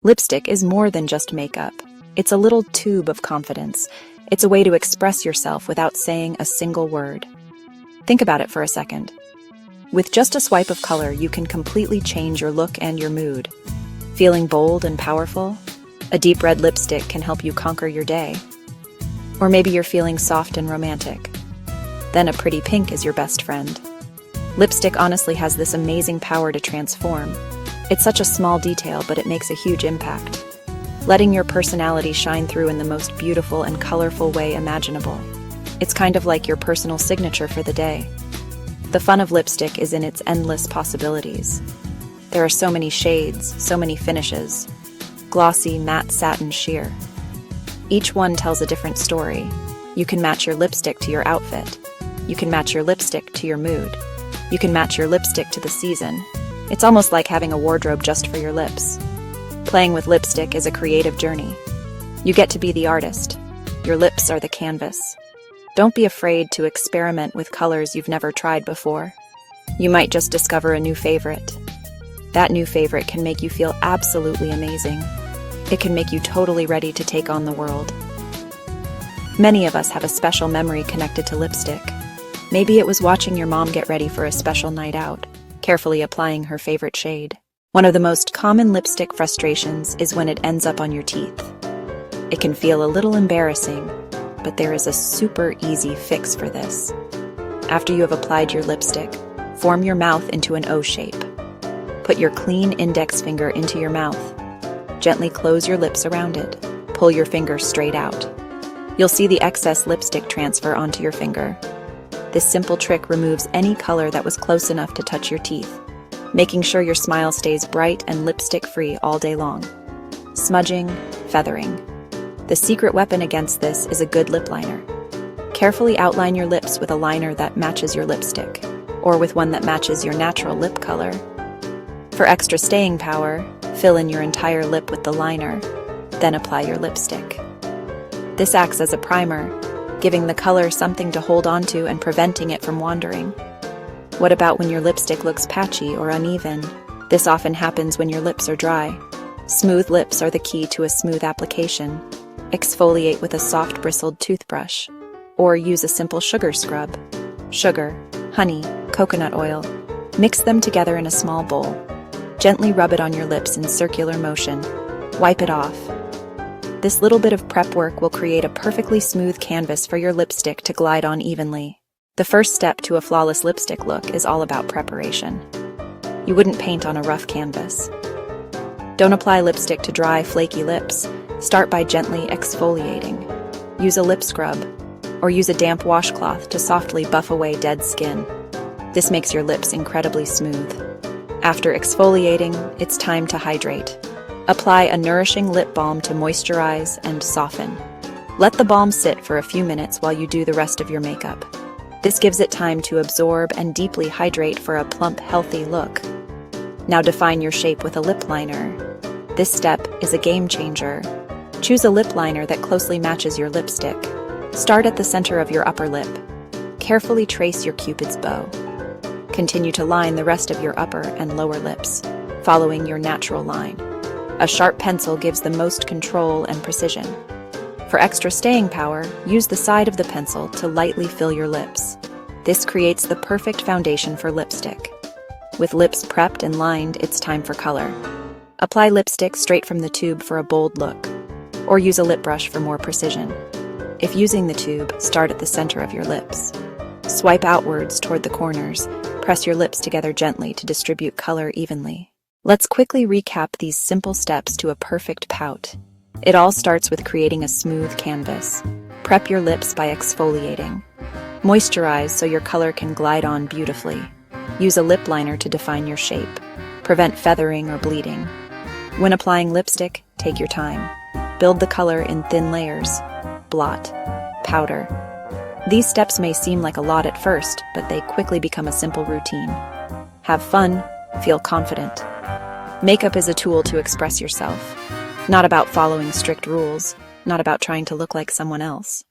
Lipstick is more than just makeup. It's a little tube of confidence. It's a way to express yourself without saying a single word. Think about it for a second. With just a swipe of color, you can completely change your look and your mood. Feeling bold and powerful? A deep red lipstick can help you conquer your day. Or maybe you're feeling soft and romantic. Then a pretty pink is your best friend. Lipstick honestly has this amazing power to transform. It's such a small detail, but it makes a huge impact, letting your personality shine through in the most beautiful and colorful way imaginable. It's kind of like your personal signature for the day. The fun of lipstick is in its endless possibilities. There are so many shades, so many finishes. Glossy, matte, satin, sheer. Each one tells a different story. You can match your lipstick to your outfit. You can match your lipstick to your mood. You can match your lipstick to the season. It's almost like having a wardrobe just for your lips. Playing with lipstick is a creative journey. You get to be the artist. Your lips are the canvas. Don't be afraid to experiment with colors you've never tried before. You might just discover a new favorite. That new favorite can make you feel absolutely amazing. It can make you totally ready to take on the world. Many of us have a special memory connected to lipstick. Maybe it was watching your mom get ready for a special night out, carefully applying her favorite shade. One of the most common lipstick frustrations is when it ends up on your teeth. It can feel a little embarrassing, but there is a super easy fix for this. After you have applied your lipstick, form your mouth into an O shape. Put your clean index finger into your mouth. Gently close your lips around it. Pull your finger straight out. You'll see the excess lipstick transfer onto your finger. This simple trick removes any color that was close enough to touch your teeth, making sure your smile stays bright and lipstick-free all day long. Smudging, feathering. The secret weapon against this is a good lip liner. Carefully outline your lips with a liner that matches your lipstick, or with one that matches your natural lip color. For extra staying power, fill in your entire lip with the liner, then apply your lipstick. This acts as a primer, giving the color something to hold onto and preventing it from wandering. What about when your lipstick looks patchy or uneven? This often happens when your lips are dry. Smooth lips are the key to a smooth application. Exfoliate with a soft bristled toothbrush, or use a simple sugar scrub. Sugar, honey, coconut oil. Mix them together in a small bowl. Gently rub it on your lips in circular motion. Wipe it off. This little bit of prep work will create a perfectly smooth canvas for your lipstick to glide on evenly. The first step to a flawless lipstick look is all about preparation. You wouldn't paint on a rough canvas. Don't apply lipstick to dry, flaky lips. Start by gently exfoliating. Use a lip scrub, or use a damp washcloth to softly buff away dead skin. This makes your lips incredibly smooth. After exfoliating, it's time to hydrate. Apply a nourishing lip balm to moisturize and soften. Let the balm sit for a few minutes while you do the rest of your makeup. This gives it time to absorb and deeply hydrate for a plump, healthy look. Now define your shape with a lip liner. This step is a game changer. Choose a lip liner that closely matches your lipstick. Start at the center of your upper lip. Carefully trace your Cupid's bow. Continue to line the rest of your upper and lower lips, following your natural line. A sharp pencil gives the most control and precision. For extra staying power, use the side of the pencil to lightly fill your lips. This creates the perfect foundation for lipstick. With lips prepped and lined, it's time for color. Apply lipstick straight from the tube for a bold look, or use a lip brush for more precision. If using the tube, start at the center of your lips. Swipe outwards toward the corners. Press your lips together gently to distribute color evenly. Let's quickly recap these simple steps to a perfect pout. It all starts with creating a smooth canvas. Prep your lips by exfoliating. Moisturize so your color can glide on beautifully. Use a lip liner to define your shape. Prevent feathering or bleeding. When applying lipstick, take your time. Build the color in thin layers. Blot. Powder. These steps may seem like a lot at first, but they quickly become a simple routine. Have fun. Feel confident. Makeup is a tool to express yourself. Not about following strict rules. Not about trying to look like someone else.